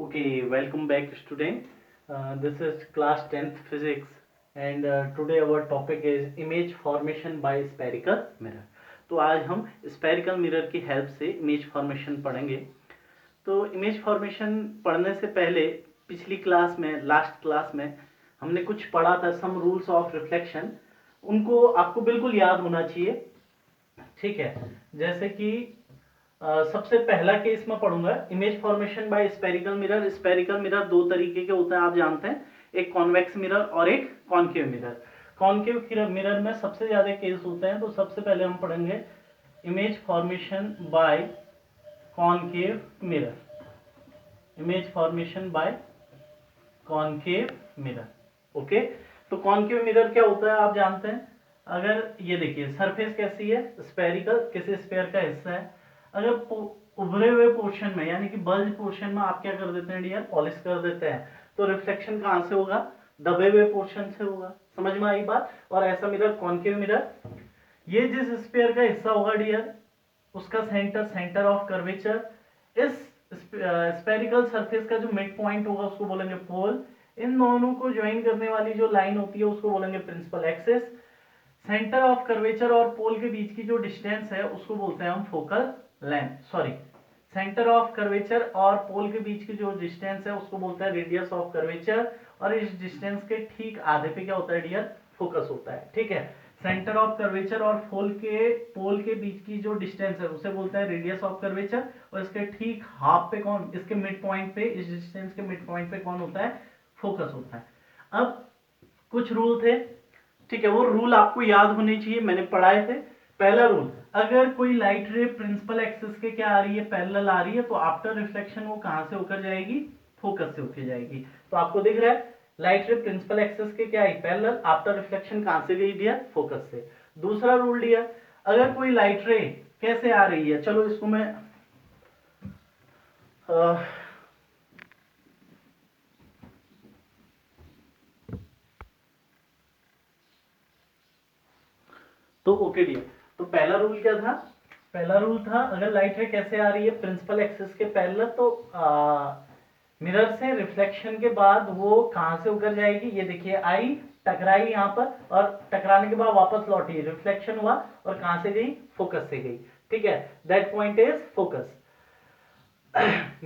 Okay, welcome back student. This is class 10th physics and today our topic is image formation by spherical mirror. तो आज हम spherical mirror की help से image formation पढ़ेंगे। तो image formation पढ़ने से पहले पिछली क्लास में लास्ट क्लास में हमने कुछ पढ़ा था सम रूल्स ऑफ रिफ्लेक्शन, उनको आपको बिल्कुल याद होना चाहिए। ठीक है, जैसे कि सबसे पहला केस मैं पढ़ूंगा image formation by spherical mirror. Spherical mirror दो तरीके के होते हैं, आप जानते हैं, एक कॉन्वेक्स मिरर और एक कॉन्केव मिरर। कॉन्केव मिरर में सबसे ज्यादा केस होते हैं, तो सबसे पहले हम पढ़ेंगे image formation by concave mirror. Image formation by concave mirror. Okay, तो कॉन्केव मिरर क्या होता है आप जानते हैं। अगर ये देखिए सरफेस कैसी है, स्पेरिकल, किसी स्फीयर का हिस्सा है। अगर उभरे हुए पोर्शन में यानी कि बल्ज पोर्शन में आप क्या कर देते हैं डियर, पॉलिश कर देते हैं, तो रिफ्लेक्शन कहां से होगा, दबे हुए पोर्शन से होगा। समझ में आई बात। और ऐसा मिरर कॉन्केव मिरर, ये जिस स्फीयर का हिस्सा होगा डियर, उसका सेंटर ऑफ कर्वेचर, इस स्पेरिकल सरफेस का जो मिड पॉइंट होगा उसको बोलेंगे पोल। इन दोनों को ज्वाइन करने वाली जो लाइन होती है उसको बोलेंगे principal axis. Centre of curvature और पोल के बीच की जो डिस्टेंस है उसको बोलते हैं हम focal length. Sorry, centre of curvature और पोल के बीच की जो डिस्टेंस है उसको बोलते हैं रेडियस ऑफ कर्वेचर। और इस डिस्टेंस के ठीक आधे पे क्या होता है डियर, फोकस होता है। ठीक है, सेंटर ऑफ कर्वेचर और पोल के बीच की जो डिस्टेंस है उसे बोलते हैं रेडियस ऑफ कर्वेचर। और इसके ठीक हाफ पे कौन, इसके मिड पॉइंट पे, इस डिस्टेंस के मिड पॉइंट पे कौन होता है, फोकस होता है। अब कुछ रूल थे, ठीक है, वो रूल आपको याद होने चाहिए, मैंने पढ़ाए थे। पहला रूल, अगर कोई लाइट रे प्रिंसिपल एक्सिस के क्या आ रही है, पैरेलल आ रही है, तो आफ्टर रिफ्लेक्शन वो कहां से होकर जाएगी, फोकस से होकर जाएगी। तो आपको दिख रहा है लाइट रे प्रिंसिपल एक्सिस के क्या आई, पैरेलल, आफ्टर रिफ्लेक्शन कहां से गई डियर, फोकस से। दूसरा रूल डियर, अगर कोई लाइट रे कैसे आ रही है, चलो इसको मैं तो ओके डियर, तो पहला रूल क्या था, पहला रूल था अगर लाइट रे कैसे आ रही है, प्रिंसिपल एक्सिस के पैरेलल, तो मिरर से रिफ्लेक्शन के बाद वो कहां से होकर जाएगी, ये देखिए आई, टकराई यहां पर, और टकराने के बाद वापस लौटी, रिफ्लेक्शन हुआ और कहां से गई, फोकस से गई। ठीक है, दैट पॉइंट इज फोकस।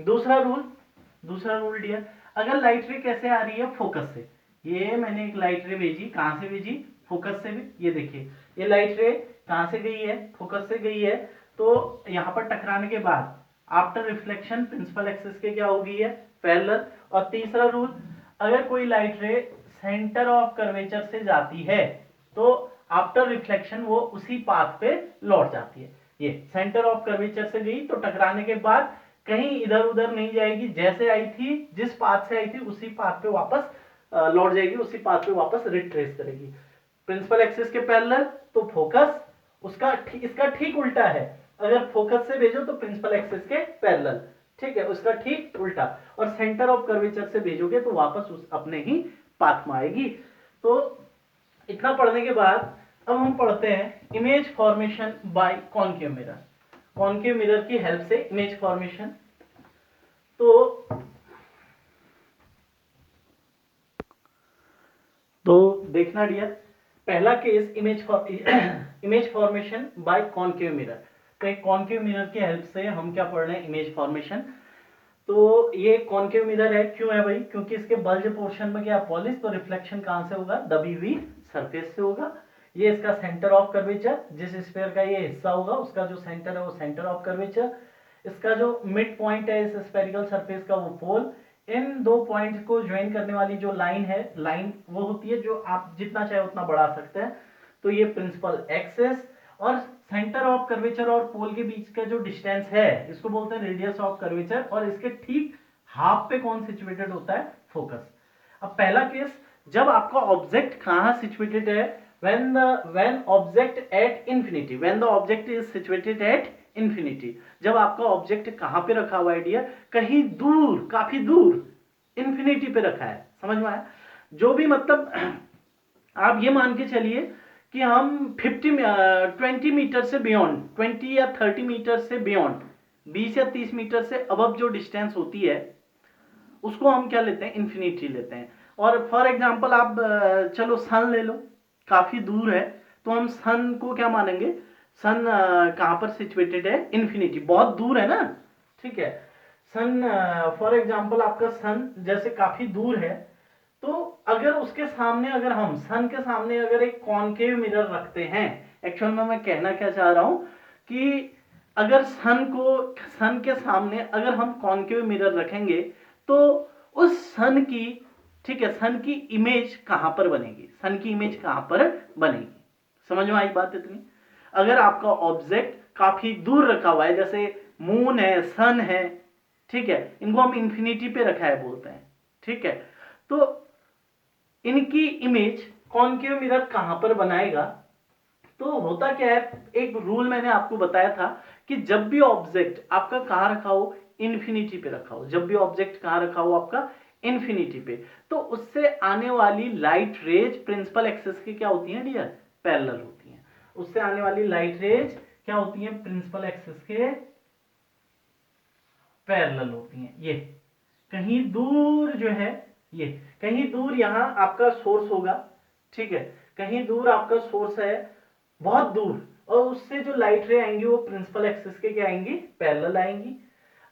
दूसरा रूल डियर, अगर लाइट रे कैसे आ रही है, फोकस से, ये मैंने एक लाइट रे भेजी, कहां से भेजी, फोकस से भी। ये देखिए ये लाइट रे कहां से गई है, फोकस से गई है। तो यहां पर टकराने के बाद आफ्टर रिफ्लेक्शन प्रिंसिपल एक्सिस के क्या हो गई है, पैरेलल। और तीसरा रूल, अगर कोई लाइट रे सेंटर ऑफ कर्वेचर से जाती है तो आफ्टर रिफ्लेक्शन वो उसी पाथ पे लौट जाती है। ये सेंटर ऑफ कर्वेचर से गई तो टकराने के बाद कहीं इधर उधर नहीं जाएगी, जैसे आई थी, जिस पाथ से आई थी उसी पाथ पे वापस लौट जाएगी, उसी पाथ पे वापस रिट्रेस करेगी। प्रिंसिपल एक्सिस के पैरेलल तो फोकस, इसका ठीक उल्टा है, अगर फोकस से भेजो तो प्रिंसिपल एक्सिस के पैरेलल, ठीक है, उसका ठीक उल्टा। और सेंटर ऑफ कर्वेचर से भेजोगे तो वापस उस अपने ही पाथ में आएगी। तो इतना पढ़ने के बाद अब हम पढ़ते हैं image formation by concave mirror. Concave mirror की हेल्प से इमेज फॉर्मेशन। तो देखना डियर, पहला case image formation by concave mirror. तो एक कॉन्केव मिरर की हेल्प से हम क्या पढ़ रहे हैं, इमेज फॉर्मेशन। तो ये कॉन्केव मिरर है, क्यों है भाई, क्योंकि इसके बल्ज पोर्शन में क्या पॉलिश, तो रिफ्लेक्शन कहां से होगा, दबी हुई सरफेस से होगा। ये इसका सेंटर ऑफ कर्वेचर, जिस स्फीयर का ये हिस्सा होगा उसका जो सेंटर है वो सेंटर ऑफ कर्वेचर। इसका जो मिड पॉइंट है इस स्फेरिकल सरफेस का वो पोल। इन दो पॉइंट्स को ज्वाइन करने वाली जो लाइन है, लाइन वो होती है जो आप जितना चाहे उतना बढ़ा सकते हैं। तो ये प्रिंसिपल एक्सिस, और सेंटर ऑफ कर्वेचर और पोल के बीच का जो डिस्टेंस है इसको बोलते हैं रेडियस ऑफ कर्वेचर। और इसके ठीक हाफ पे कौन सिचुएटेड होता है, फोकस। अब पहला केस, जब आपका ऑब्जेक्ट कहां सिचुएटेड है, when object at infinity, when the object is situated at infinity, जब आपका ऑब्जेक्ट कहां पे रखा हुआ है डियर, कहीं दूर, काफी दूर इंफिनिटी पे रखा है। समझ में आया, जो भी मतलब आप ये मान के चलिए कि हम 20 मीटर से बियॉन्ड, 20 या 30 मीटर से बियॉन्ड, 20 या 30 मीटर से अबव जो डिस्टेंस होती है उसको हम क्या लेते हैं, इन्फिनिटी लेते हैं। और फॉर एग्जांपल आप चलो सन ले लो, काफी दूर है, तो हम सन को क्या मानेंगे, सन कहां पर सिचुएटेड है, इन्फिनिटी, बहुत दूर है ना, ठीक है। सन फॉर एग्जांपल आपका सन जैसे काफी दूर है, तो अगर उसके सामने, अगर हम सन के सामने अगर एक कॉनकेव मिरर रखते हैं, एक्चुअल में मैं कहना क्या चाह रहा हूं कि अगर सन के सामने अगर हम कॉनकेव मिरर रखेंगे तो उस सन की, ठीक है, सन की इमेज कहां पर बनेगी, सन की इमेज कहां पर बनेगी, समझ में आई बात इतनी। अगर आपका ऑब्जेक्ट काफी दूर रखा हुआ है, जैसे मून है, सन है, ठीक है, इनको हम इंफिनिटी पे रखा है बोलते हैं, ठीक है, तो इनकी इमेज कॉनकेव मिरर कहां पर बनाएगा। तो होता क्या है, एक रूल मैंने आपको बताया था कि जब भी ऑब्जेक्ट आपका कहां रखा हो, इन्फिनिटी पे रखा हो, जब भी ऑब्जेक्ट कहां रखा हो आपका, इन्फिनिटी पे, तो उससे आने वाली लाइट रेज प्रिंसिपल एक्सिस की क्या होती है डियर, पैरेलल होती है। उससे आने वाली लाइट रेज क्या होती है, प्रिंसिपल एक्सिस के पैरेलल होती हैं। ये कहीं दूर जो है, ये कहीं दूर यहां आपका सोर्स होगा, ठीक है, कहीं दूर आपका सोर्स है, बहुत दूर, और उससे जो लाइट रे आएंगी वो प्रिंसिपल एक्सिस के क्या आएंगी, पैरेलल आएंगी।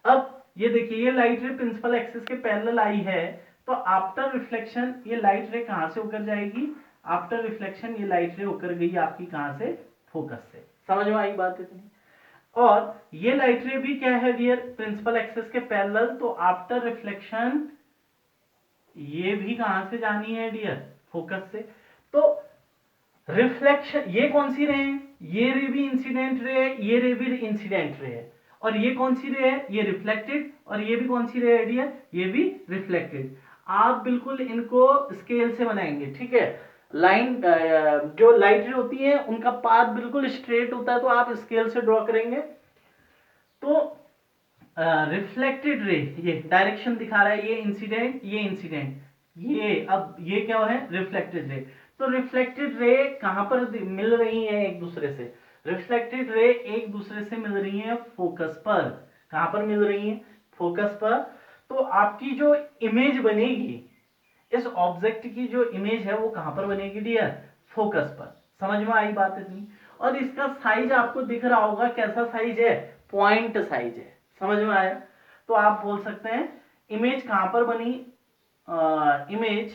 अब ये देखिए, ये लाइट रे प्रिंसिपल एक्सिस के पैरेलल आई है, तो आफ्टर रिफ्लेक्शन ये लाइट रे कहां से होकर जाएगी, आफ्टर रिफ्लेक्शन ये लाइट रे होकर गई आपकी कहां से, फोकस से। समझ में आई बात इतनी। और ये लाइट रे भी क्या है डियर, प्रिंसिपल एक्सिस के पैरेलल, तो आफ्टर रिफ्लेक्शन ये भी कहां से जानी है डियर, फोकस से। तो रिफ्लेक्शन, ये कौन सी रे है, ये रे भी इंसिडेंट रे है, ये रे भी इंसिडेंट रे है, और ये कौन सी रे है, ये रिफ्लेक्टेड, और ये भी कौन सी रे है डियर, ये भी रिफ्लेक्टेड। आप बिल्कुल इनको स्केल से बनाएंगे, ठीक है, लाइन जो लाइट रे होती है उनका पाथ बिल्कुल स्ट्रेट होता है, तो आप स्केल से ड्रॉ करेंगे। तो रिफ्लेक्टेड रे, ये डायरेक्शन दिखा रहा है, ये इंसिडेंट, ये इंसिडेंट, ये अब ये क्या है, रिफ्लेक्टेड रे। तो रिफ्लेक्टेड रे कहां पर मिल रही है एक दूसरे से, रिफ्लेक्टेड रे एक दूसरे से मिल रही है फोकस पर। कहां पर मिल रही है, फोकस पर। तो आपकी जो इमेज बनेगी, इस ऑब्जेक्ट की जो इमेज है वो कहां पर बनेगी डियर, फोकस पर। समझ में आई बात इतनी। और इसका साइज आपको दिख रहा होगा, कैसा साइज है, पॉइंट साइज है। समझ में आया। तो आप बोल सकते हैं इमेज कहां पर बनी, इमेज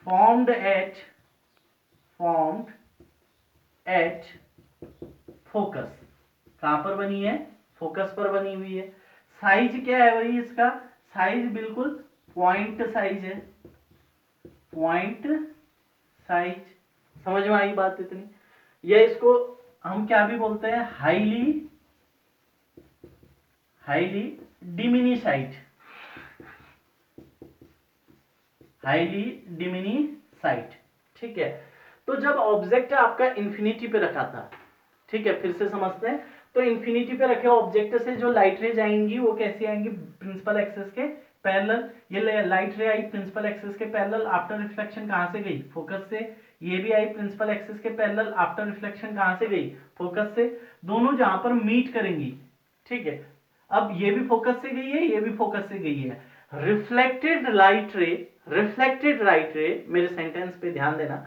फॉर्म्ड एट फोकस, कहां पर बनी है, फोकस पर बनी हुई है। साइज क्या है भाई इसका, साइज बिल्कुल पॉइंट साइज है, पॉइंट साइज। समझ में आई बात इतनी। ये इसको हम क्या भी बोलते हैं, हाईली डिमिनीसाइट, हाईली डिमिनीसाइट, ठीक है। तो जब ऑब्जेक्ट आपका इंफिनिटी पे रखा था, ठीक है, फिर से समझते हैं। तो इंफिनिटी पे रखे ऑब्जेक्ट से जो लाइट रेज आएंगी वो कैसी आएंगी, प्रिंसिपल एक्सिस के पैरेलल। ये लाइट रे आई प्रिंसिपल एक्सिस के पैरेलल, आफ्टर रिफ्लेक्शन कहां से गई, फोकस से। ये भी आई प्रिंसिपल एक्सिस के पैरेलल, आफ्टर रिफ्लेक्शन कहां से गई, फोकस से। दोनों जहां पर मीट करेंगी, ठीक है, अब ये भी फोकस से गई है, ये भी फोकस से गई है। रिफ्लेक्टेड लाइट रे, रिफ्लेक्टेड लाइट रे, मेरे सेंटेंस पे ध्यान देना,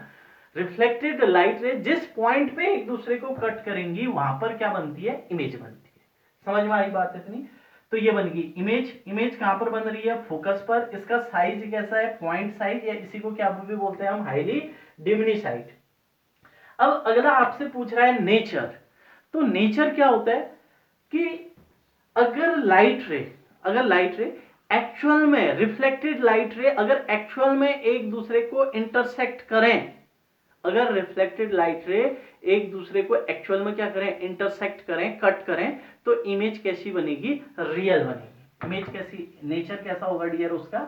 रिफ्लेक्टेड लाइट रे जिस पॉइंट पे एक दूसरे को कट करेंगी वहां पर क्या बनती है, इमेज बनती है। समझ में आई बात इतनी। तो ये बन गई इमेज। इमेज कहां पर बन रही है, फोकस पर। इसका साइज कैसा है, पॉइंट साइज, या इसी को क्या भी बोलते हैं हम, हाईली डिमिनिसाइट। अब अगला आपसे पूछ रहा है नेचर। तो नेचर क्या होता है कि अगर लाइट रे एक्चुअल में, रिफ्लेक्टेड लाइट रे अगर एक्चुअल में एक दूसरे को इंटरसेक्ट करें, अगर रिफ्लेक्टेड लाइट रे एक दूसरे को एक्चुअल में क्या करें, इंटरसेक्ट करें, कट करें, तो इमेज कैसी बनेगी, रियल बनेगी। इमेज कैसी, नेचर कैसा होगा डियर उसका,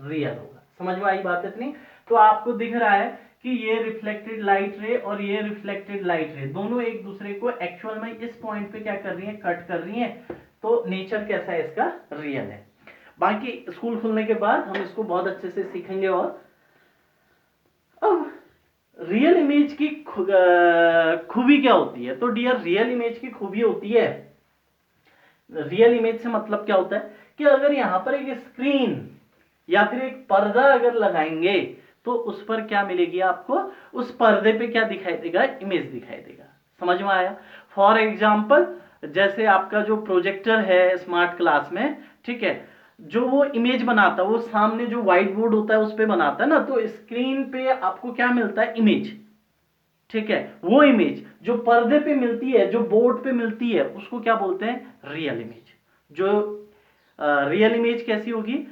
रियल होगा। समझ में आई बात इतनी। तो आपको दिख रहा है कि ये रिफ्लेक्टेड लाइट रे और ये रिफ्लेक्टेड लाइट रे दोनों एक दूसरे को एक्चुअल में इस पॉइंट पे क्या कर रही है, कट कर रही है। तो नेचर कैसा है इसका, रियल है। बाकी स्कूल खुलने के बाद हम इसको बहुत अच्छे से सीखेंगे। और अब रियल इमेज की खूबी क्या होती है, तो डियर रियल इमेज की खूबी होती है, रियल इमेज से मतलब क्या होता है कि अगर यहाँ पर एक स्क्रीन या फिर एक पर्दा अगर लगाएंगे तो उस पर क्या मिलेगी आपको, उस पर्दे पे क्या दिखाई देगा, इमेज दिखाई देगा। समझ में आया? फॉर एग्जाम्पल जैसे आपका जो प्रोजेक्टर है स्मार्ट क्लास में, ठीक है, जो वो इमेज बनाता है, वो सामने जो व्हाइट बोर्ड होता है उस पे बनाता है ना, तो स्क्रीन पे आपको क्या मिलता है, इमेज। ठीक है, वो इमेज जो पर्दे पे मिलती है, जो बोर्ड पे मिलती है, उसको क्या बोलते हैं, रियल इमेज। जो रियल इमेज कैसी होगी,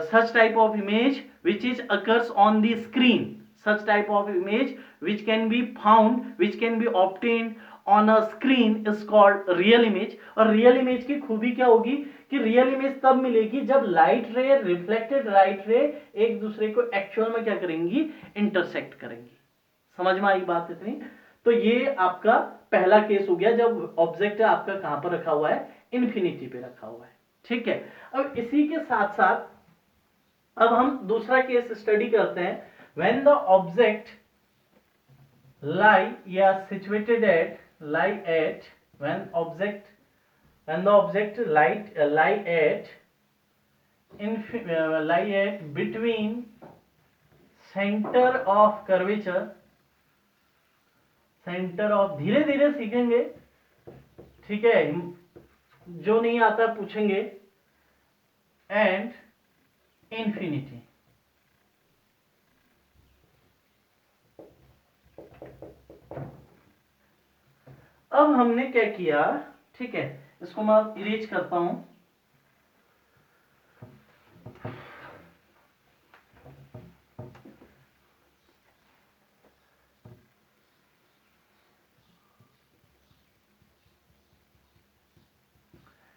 such type of image which is occurs on the screen, such type of image which can be found, which can be obtained on a screen is called real image। और real image की खूबी क्या होगी कि real image तब मिलेगी जब light रे, रिफ्लेक्टेड लाइट रे एक दूसरे को एक्चुअल में क्या करेंगी, इंटरसेक्ट करेंगी। समझ में आई बात इतनी? तो ये आपका पहला केस हो गया जब ऑब्जेक्ट आपका कहां पर रखा हुआ है, इन्फिनिटी पे रखा हुआ है। ठीक है, अब इसी के साथ साथ अब हम दूसरा केस स्टडी करते हैं। व्हेन द ऑब्जेक्ट लाई या situated at lie at when the object lie at between centre of curvature, centre of, धीरे धीरे सीखेंगे, ठीक है, जो नहीं आता पूछेंगे, एंड इंफिनिटी। अब हमने क्या किया, ठीक है, इसको मैं इरेज करता हूं।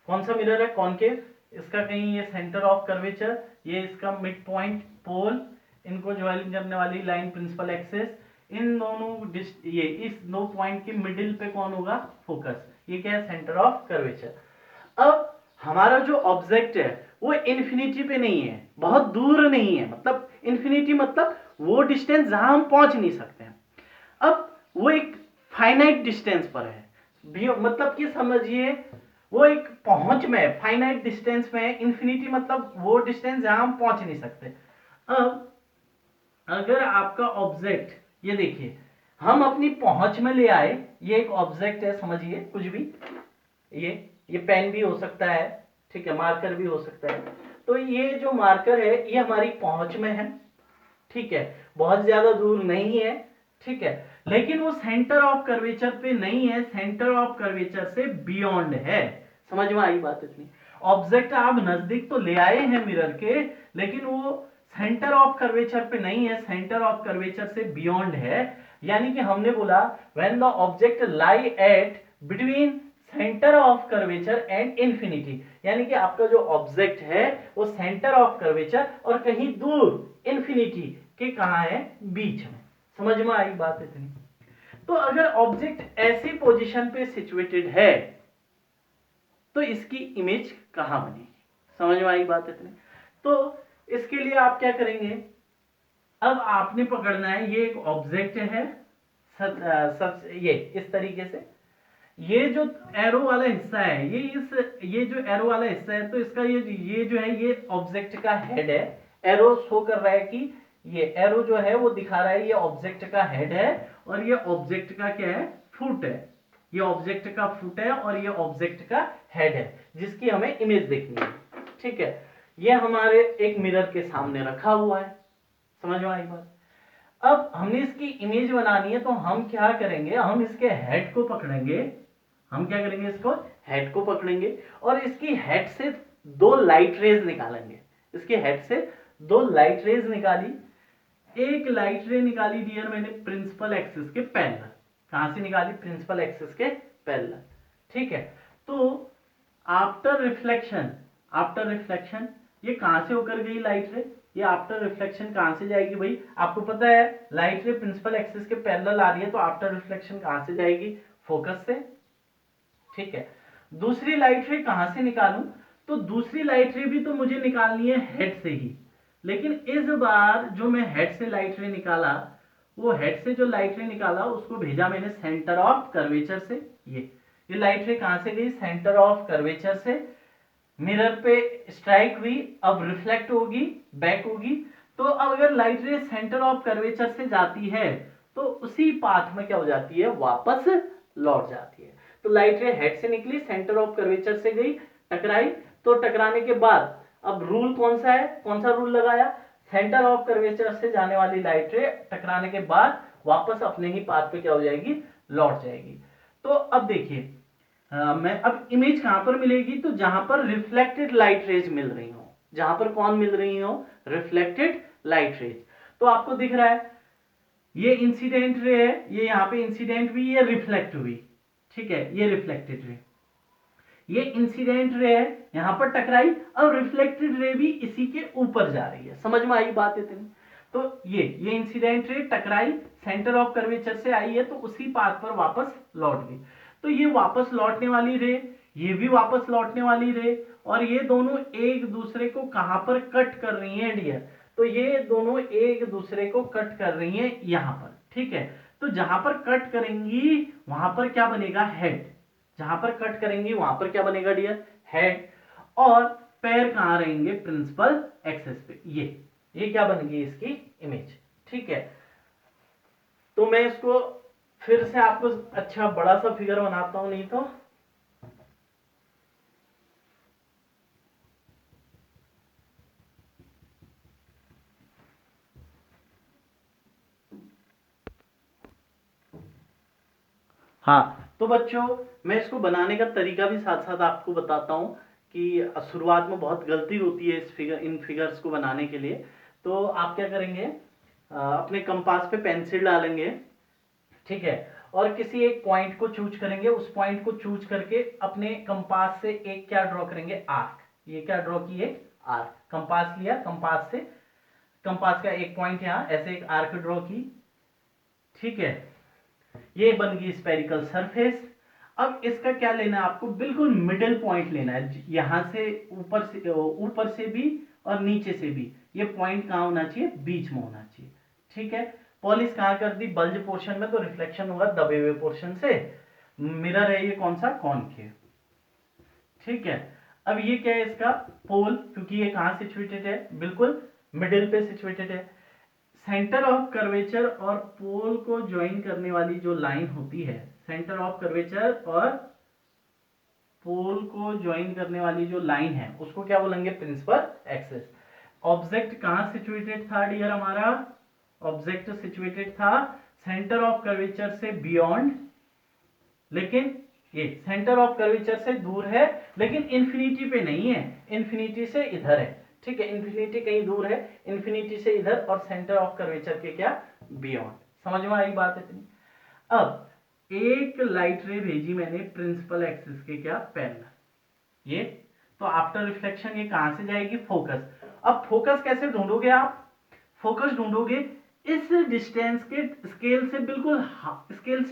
कौन सा मिरर है, कॉनकेव, इसका कहीं ये सेंटर ऑफ कर्वेचर, ये इसका मिड पॉइंट पोल, इनको ज्वाइनिंग करने वाली लाइन प्रिंसिपल एक्सिस, इन दोनों ये इस दो पॉइंट के मिडिल पे कौन होगा, फोकस, ये क्या है, सेंटर ऑफ कर्वेचर। अब हमारा जो ऑब्जेक्ट है वो इन्फिनिटी पे नहीं है, बहुत दूर नहीं है, मतलब इन्फिनिटी मतलब वो डिस्टेंस जहां हम पहुंच नहीं सकते हैं। अब वो एक फाइनाइट डिस्टेंस पर है, मतलब कि समझिए वो एक पहुंच में, फाइनाइट डिस्टेंस में। इन्फिनिटी मतलब वो डिस्टेंस जहां हम पहुंच नहीं सकते। अब अगर आपका ऑब्जेक्ट, ये देखिए, हम अपनी पहुंच में ले आए, ये एक ऑब्जेक्ट है, समझिए कुछ भी, ये पेन भी हो सकता है, ठीक है, मार्कर भी हो सकता है। तो ये जो मार्कर है ये हमारी पहुंच में है, ठीक है, बहुत ज्यादा दूर नहीं है, ठीक है, लेकिन वो सेंटर ऑफ कर्वेचर पे नहीं है, सेंटर ऑफ कर्वेचर से बियॉन्ड है। समझ में आई बात इतनी? ऑब्जेक्ट आप नजदीक तो ले आए हैं मिरर के, लेकिन वो सेंटर ऑफ कर्वेचर पे नहीं है, सेंटर ऑफ कर्वेचर से बियॉन्ड है। यानी कि हमने बोला when the object lie at between centre of curvature and infinity, यानी कि आपका जो ऑब्जेक्ट है वो सेंटर ऑफ कर्वेचर और कहीं दूर इंफिनिटी के कहां है, बीच में। समझ में आई बात इतनी? तो अगर ऑब्जेक्ट ऐसी पोजीशन पे सिचुएटेड है तो इसकी इमेज कहां बनेगी? समझ में आई बात इतनी? तो इसके लिए आप क्या करेंगे, अब आपने पकड़ना है, ये एक ऑब्जेक्ट है, ये इस तरीके से, ये जो एरो वाला हिस्सा है, ये जो एरो वाला हिस्सा है, तो इसका ये जो है ये ऑब्जेक्ट का हेड है। एरो शो कर रहा है कि ये एरो जो है वो दिखा रहा है ये ऑब्जेक्ट का हेड है, और ये ऑब्जेक्ट का क्या है, फुट है। ये ऑब्जेक्ट का फुट है और ये ऑब्जेक्ट का हेड है, जिसकी हमें इमेज देखनी है। ठीक है, ये हमारे एक मिरर के सामने रखा हुआ है। समझ में आई बात? अब हमने इसकी इमेज बनानी है, तो हम क्या करेंगे, हम इसके हेड को पकड़ेंगे। हम क्या करेंगे, इसको हेड को पकड़ेंगे और इसकी हेड से दो लाइट रेज निकालेंगे। इसके हेड से दो लाइट रेज निकाली, एक लाइट रे निकाली डियर मैंने प्रिंसिपल एक्सिस के पैरेलल। कहां से निकाली, प्रिंसिपल एक्सिस के पैरेलल। ठीक है, तो आफ्टर रिफ्लेक्शन ये कहां से होकर गई लाइट रे, ये आफ्टर रिफ्लेक्शन कहां से जाएगी भाई, आपको पता है लाइट रे प्रिंसिपल एक्सिस के पैरेलल आ रही है, तो आफ्टर रिफ्लेक्शन कहां से जाएगी, फोकस से। ठीक है, दूसरी लाइट रे कहां से निकालूं, तो दूसरी लाइट रे भी तो मुझे निकालनी है हेड से ही, लेकिन इस बार जो मैं हेड से लाइट रे निकाला, वो हेड से जो लाइट रे निकाला उसको भेजा मैंने सेंटर ऑफ कर्वेचर से। ये लाइट रे कहां से गई, सेंटर ऑफ कर्वेचर से मिरर पे स्ट्राइक हुई, अब रिफ्लेक्ट होगी, बैक होगी। तो अब अगर लाइट रे सेंटर ऑफ कर्वेचर से जाती है तो उसी पाथ में क्या हो जाती है, वापस लौट जाती है। तो लाइट रे हेड से निकली, सेंटर ऑफ कर्वेचर से गई, टकराई, तो टकराने के बाद अब रूल कौन सा है, कौन सा रूल लगाया, सेंटर ऑफ कर्वेचर से जाने वाली लाइट रे टकराने के बाद वापस अपने ही पाथ पे क्या हो जाएगी, लौट जाएगी। तो अब देखिए मैं अब इमेज कहां पर मिलेगी, तो जहां पर रिफ्लेक्टेड लाइट रेज मिल रही हो, जहां पर कौन मिल रही हो, रिफ्लेक्टेड लाइट रेज। तो आपको दिख रहा है ये इंसिडेंट रे है, ये यहाँ पे इंसिडेंट हुई, ये रिफ्लेक्ट हुई, ठीक है, ये रिफ्लेक्टेड रे, ये इंसिडेंट रे है, यहां पर टकराई, अब रिफ्लेक्टेड रे भी इसी के ऊपर जा रही है। समझ में आई बात इतनी। तो ये इंसिडेंट रे टकराई, सेंटर ऑफ कर्वेचर से आई है, तो उसी पाथ पर वापस लौट गई। तो ये वापस लौटने वाली रे, ये भी वापस लौटने वाली रे, और ये दोनों एक दूसरे को कहां पर कट कर रही हैं डियर, तो ये दोनों एक दूसरे को कट कर रही हैं यहां पर, ठीक है। तो जहां पर कट करेंगी वहां पर क्या बनेगा, हेड, जहां पर कट करेंगी वहां पर क्या बनेगा डियर, हेड। और पैर कहां रहेंगे, प्रिंसिपल एक्सेस पे, ये क्या बन गई इसकी इमेज, ठीक है। तो मैं इसको फिर से आपको अच्छा बड़ा सा फिगर बनाता हूं, नहीं तो हाँ। तो बच्चों मैं इसको बनाने का तरीका भी साथ साथ आपको बताता हूँ कि शुरुआत में बहुत गलती होती है इन फिगर्स को बनाने के लिए। तो आप क्या करेंगे, अपने कंपास पे पेंसिल डालेंगे, ठीक है, और किसी एक पॉइंट को चूज करेंगे, उस पॉइंट को चूज करके अपने कंपास से एक क्या ड्रॉ करेंगे, आर्क। ये क्या ड्रॉ किए, आर्क, कंपास लिया, कंपास से कंपास का एक पॉइंट यहां ऐसे एक आर्क ड्रॉ की, ठीक है, ये बन गई स्पेरिकल सरफेस। अब इसका क्या लेना है आपको, बिल्कुल मिडिल पॉइंट लेना है, यहां से ऊपर से भी और नीचे से भी, ये पॉइंट कहां होना चाहिए, बीच में होना चाहिए, ठीक है। पॉलिश कहां कर दी, बल्ज पोर्शन में, तो रिफ्लेक्शन होगा दबे हुए पोर्शन से। मिरर है ये कौन सा, कॉनकेव, ठीक है। अब ये क्या है इसका पोल, क्योंकि ये कहां सिचुएटेड है, बिल्कुल मिडिल पे सिचुएटेड है। सेंटर ऑफ कर्वेचर और पोल को ज्वाइन करने वाली जो लाइन होती है, सेंटर ऑफ कर्वेचर और पोल को ज्वाइन करने वाली जो लाइन है उसको क्या बोलेंगे, प्रिंसिपल एक्सेस। ऑब्जेक्ट कहां सिचुएटेड था डियर हमारा, ऑब्जेक्ट सिचुएटेड था सेंटर ऑफ कर्वेचर से बियॉन्ड, लेकिन ये सेंटर ऑफ कर्वेचर से दूर है, लेकिन इंफिनिटी पे नहीं है, इंफिनिटी से इधर है, ठीक है, इंफिनिटी कहीं दूर है, इंफिनिटी से इधर, और सेंटर ऑफ कर्वेचर के क्या, बियॉन्ड। समझ में आई बात इतनी। अब एक लाइट रे भेजी मैंने प्रिंसिपल एक्सिस के क्या, पैरेलल, ये तो आफ्टर रिफ्लेक्शन ये कहां से जाएगी, फोकस। अब फोकस कैसे ढूंढोगे आप, फोकस ढूंढोगे इस डिस्टेंस के स्केल से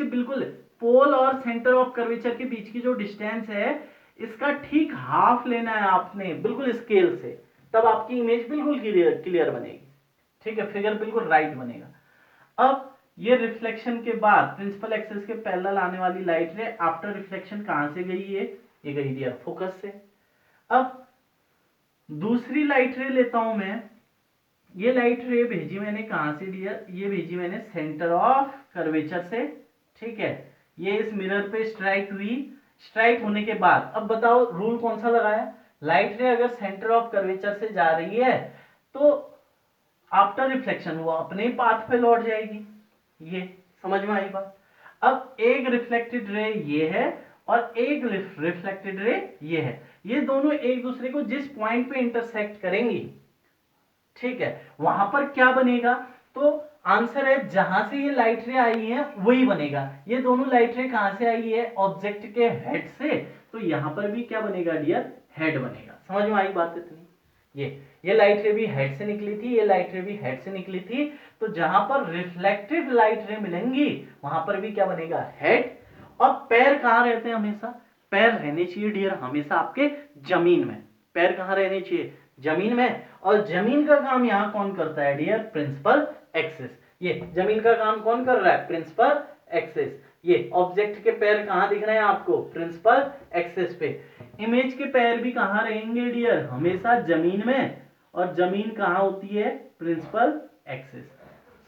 बिल्कुल पोल और सेंटर ऑफ कर्वेचर के बीच की जो डिस्टेंस है इसका ठीक हाफ लेना है आपने, बिल्कुल स्केल से, तब आपकी इमेज बिल्कुल क्लियर बनेगी, ठीक है, फिगर बिल्कुल राइट बनेगा। अब ये रिफ्लेक्शन के बाद प्रिंसिपल एक्सिस के पैरेलल आने वाली लाइट रे आफ्टर रिफ्लेक्शन कहां से गई है, ये गई डियर फोकस से। अब दूसरी लाइट रे लेता हूं मैं, ये लाइट रे भेजी मैंने कहां से डियर, ये भेजी मैंने सेंटर ऑफ कर्वेचर से, ठीक है, ये इस मिरर पे स्ट्राइक हुई, स्ट्राइक होने के बाद अब बताओ रूल कौन सा लगाया, लाइट रे अगर सेंटर ऑफ कर्वेचर से जा रही है तो आफ्टर रिफ्लेक्शन वो अपने पाथ पे लौट जाएगी, ये समझ में आई बात। अब एक रिफ्लेक्टेड रे ये है और एक रिफ्लेक्टेड रे ये है, ये दोनों एक दूसरे को जिस पॉइंट पे इंटरसेक्ट करेंगी, ठीक है, वहां पर क्या बनेगा, तो आंसर है जहां से ये लाइट रे आई है वही बनेगा। ये दोनों लाइट रे कहां से आई है, ऑब्जेक्ट के हेड से, तो यहां पर भी क्या बनेगा डियर, हेड बनेगा। समझ में आई बात इतनी। ये लाइट रे भी हेड से निकली थी, ये लाइट रे भी हेड से निकली थी, तो जहां पर रिफ्लेक्टिव लाइट रे मिलेंगी वहां पर भी क्या बनेगा, हेड। और पैर कहां रहते हैं हमेशा, पैर रहने चाहिए डियर हमेशा आपके जमीन में, पैर कहां रहने चाहिए, जमीन में। और जमीन का काम यहां कौन करता है डियर, प्रिंसिपल एक्सिस। ये जमीन का काम कौन कर रहा है, प्रिंसिपल एक्सिस। ये ऑब्जेक्ट के पैर कहाँ दिख रहे हैं आपको, प्रिंसिपल एक्सिस पे। इमेज के पैर भी कहाँ रहेंगे डियर, हमेशा जमीन में, और जमीन कहाँ होती है, प्रिंसिपल एक्सिस।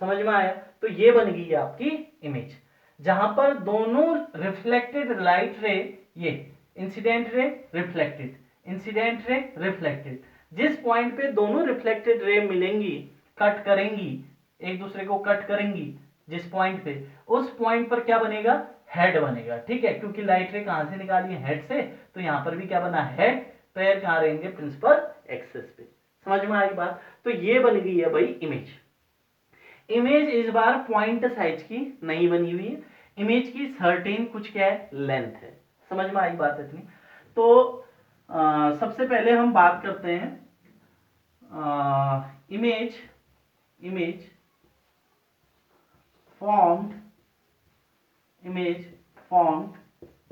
समझ में आया। तो ये बन गई आपकी इमेज, जहां पर दोनों रिफ्लेक्टेड लाइट रे, ये incident ray reflected, incident ray reflected, जिस पॉइंट पे दोनों रिफ्लेक्टेड रे मिलेंगी, कट करेंगी, एक दूसरे को कट करेंगी, जिस पॉइंट पे, उस पॉइंट पर क्या बनेगा, हेड बनेगा। ठीक है, क्योंकि लाइट रे कहां से निकाली है, हेड से, तो यहां पर भी क्या बना, हेड, पैर कहां रहेंगे, प्रिंसिपल एक्सिस पे। समझ में आई बात। तो ये बन गई है भाई इमेज। इमेज इस बार पॉइंट साइज की नहीं बनी हुई है, इमेज की सर्टेन कुछ क्या है, लेंथ है। समझ में आई बात इतनी। तो सबसे पहले हम बात करते हैं image, image formed, image formed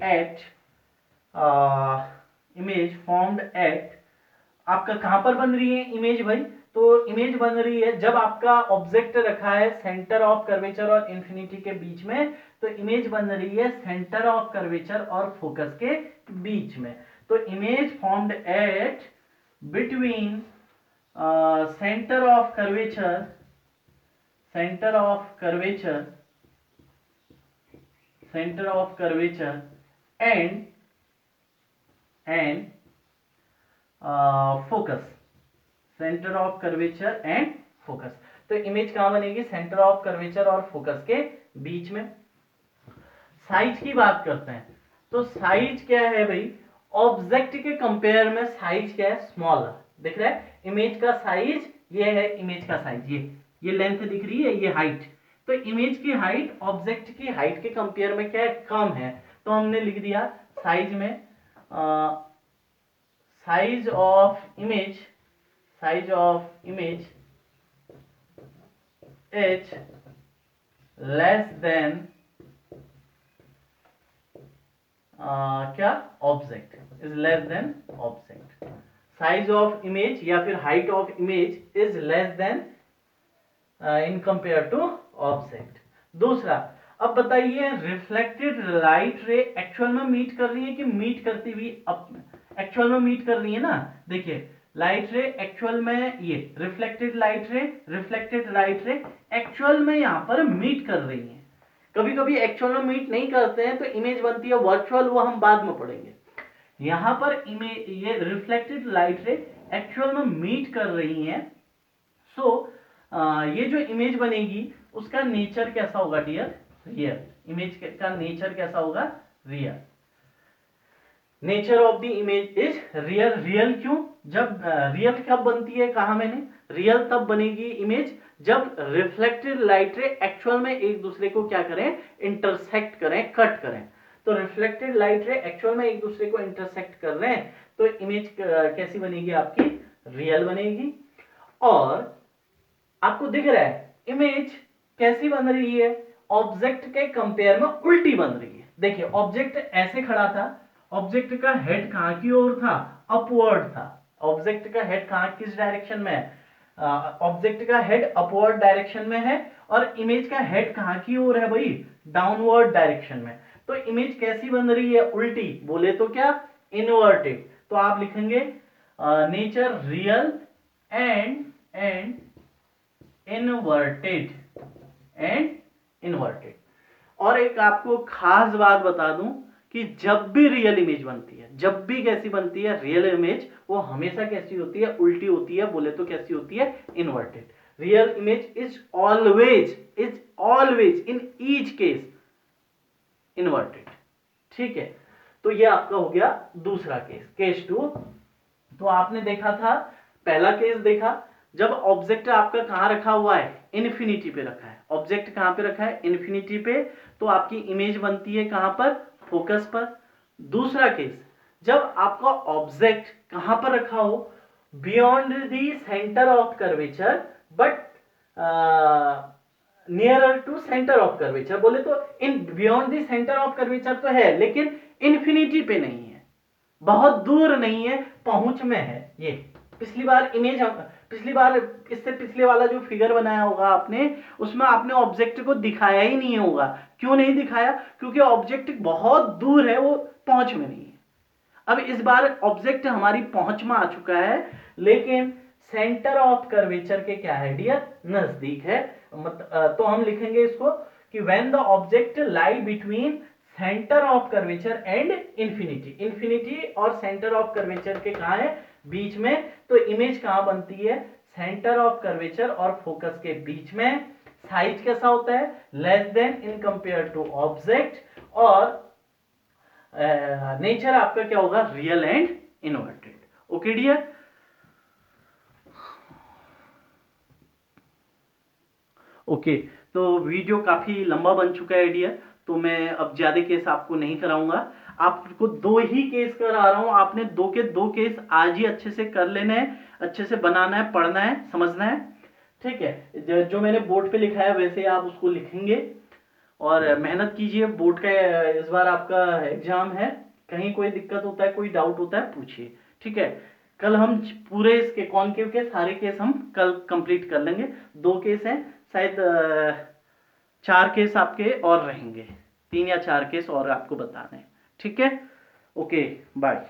at image formed at, आपका कहां पर बन रही है इमेज भाई, तो इमेज बन रही है जब आपका ऑब्जेक्ट रखा है सेंटर ऑफ कर्वेचर और इंफिनिटी के बीच में, तो इमेज बन रही है सेंटर ऑफ कर्वेचर और फोकस के बीच में। तो image formed at between centre of curvature, center of curvature, center of curvature and focus, center of curvature and focus। तो इमेज कहां बनेगी, सेंटर ऑफ कर्वेचर और फोकस के बीच में। साइज की बात करते हैं, तो साइज क्या है भाई, ऑब्जेक्ट के कंपेयर में साइज क्या है, स्मॉलर। दिख रहा है इमेज का साइज, ये है इमेज का साइज, ये लेंथ दिख रही है, ये हाइट। तो इमेज की हाइट ऑब्जेक्ट की हाइट के कंपेयर में क्या है, कम है। तो हमने लिख दिया साइज में, size of image, size of image is less than क्या, object is less than object. Size of image या फिर height of image is less than in compare to object. दूसरा, अब बताइए रिफ्लेक्टेड लाइट रे एक्चुअल में meet कर रही है कि मीट करती हुई, एक्चुअल में मीट कर रही है ना। देखिए लाइट रे एक्चुअल में, ये रिफ्लेक्टेड लाइट रे, रिफ्लेक्टेड लाइट रे एक्चुअल में यहां पर मीट कर रही है। कभी कभी एक्चुअल में मीट नहीं करते हैं तो इमेज बनती है वर्चुअल, वो हम बाद में पढ़ेंगे। यहां पर इमेज, ये रिफ्लेक्टेड लाइट रे एक्चुअल में मीट कर रही है। सो ये जो इमेज बनेगी उसका नेचर कैसा होगा डियर, रियल। इमेज का नेचर कैसा होगा, real. Nature of the image is real. Real क्यों, जब रियल कब बनती है, कहा मैंने, रियल तब बनेगी इमेज जब रिफ्लेक्टेड लाइट रे एक्चुअल में एक दूसरे को क्या करें, इंटरसेक्ट करें, कट करें। तो रिफ्लेक्टेड लाइट रे एक्चुअल में एक दूसरे को इंटरसेक्ट कर रहे हैं, तो इमेज कैसी बनेगी आपकी, रियल बनेगी। और आपको दिख रहा है इमेज कैसी बन रही है, ऑब्जेक्ट के कंपेयर में उल्टी बन रही है। देखिए ऑब्जेक्ट ऐसे खड़ा था, ऑब्जेक्ट का हेड कहां की ओर था, अपवर्ड था। ऑब्जेक्ट का हेड कहां, किस डायरेक्शन में है, ऑब्जेक्ट का हेड अपवर्ड डायरेक्शन में है, और इमेज का हेड कहां की ओर है भाई, डाउनवर्ड डायरेक्शन में। तो इमेज कैसी बन रही है, उल्टी, बोले तो क्या, इनवर्टेड। तो आप लिखेंगे nature real and inverted, inverted. और एक आपको खास बात बता दूं कि जब भी रियल इमेज बनती है, जब भी कैसी बनती है रियल इमेज, वो हमेशा कैसी होती है, उल्टी होती है, बोले तो कैसी होती है, inverted. Real image is always in each case inverted. ठीक है, तो ये आपका हो गया दूसरा केस, केस 2। तो आपने देखा था, पहला केस देखा जब ऑब्जेक्ट आपका कहां रखा हुआ है, इन्फिनिटी पे रखा है। ऑब्जेक्ट कहां पे रखा है, इन्फिनिटी पे, तो आपकी इमेज बनती है कहां पर, फोकस पर। दूसरा केस, जब आपका ऑब्जेक्ट कहां पर रखा हो, beyond the centre of curvature but nearer to centre of curvature. बोले तो in beyond the centre of curvature तो है, लेकिन इन्फिनिटी पे नहीं है, बहुत दूर नहीं है, पहुंच में है। ये पिछली बार इससे पिछले वाला जो फिगर बनाया होगा आपने, उसमें आपने ऑब्जेक्ट को दिखाया ही नहीं होगा। क्यों नहीं दिखाया? क्योंकि ऑब्जेक्ट बहुत दूर है, वो पहुंच में नहीं है। अब इस बार ऑब्जेक्ट हमारी पहुंच में आ चुका है, लेकिन सेंटर ऑफ कर्वेचर के क्या है डियर? नजदीक है। तो हम लिखेंगे इसको कि when the object lie between centre of curvature and infinity. Infinity और सेंटर ऑफ कर्वेचर के कहा है? बीच में। तो इमेज कहां बनती है? सेंटर ऑफ कर्वेचर और फोकस के बीच में। साइज कैसा होता है? Less than in compare to object. और नेचर आपका क्या होगा? Real and inverted. Okay dear. Okay, तो वीडियो काफी लंबा बन चुका है डियर, तो मैं अब ज्यादा केस आपको नहीं कराऊंगा। आपको 2 ही केस करा रहा हूं, आपने 2 के 2 केस आज ही अच्छे से कर लेने हैं, अच्छे से बनाना है, पढ़ना है, समझना है। ठीक है, जो मैंने बोर्ड पे लिखा है वैसे आप उसको लिखेंगे और मेहनत कीजिए। बोर्ड का इस बार आपका एग्जाम है, कहीं कोई दिक्कत होता है, कोई डाउट होता है, पूछिए। ठीक है, कल हम पूरे इसके कॉन्केव के सारे केस हम कल कंप्लीट कर लेंगे। 2 केस हैं शायद, 4 केस आपके और रहेंगे, 3 या 4 केस और आपको बताने हैं। ठीक है, ओके, बाय।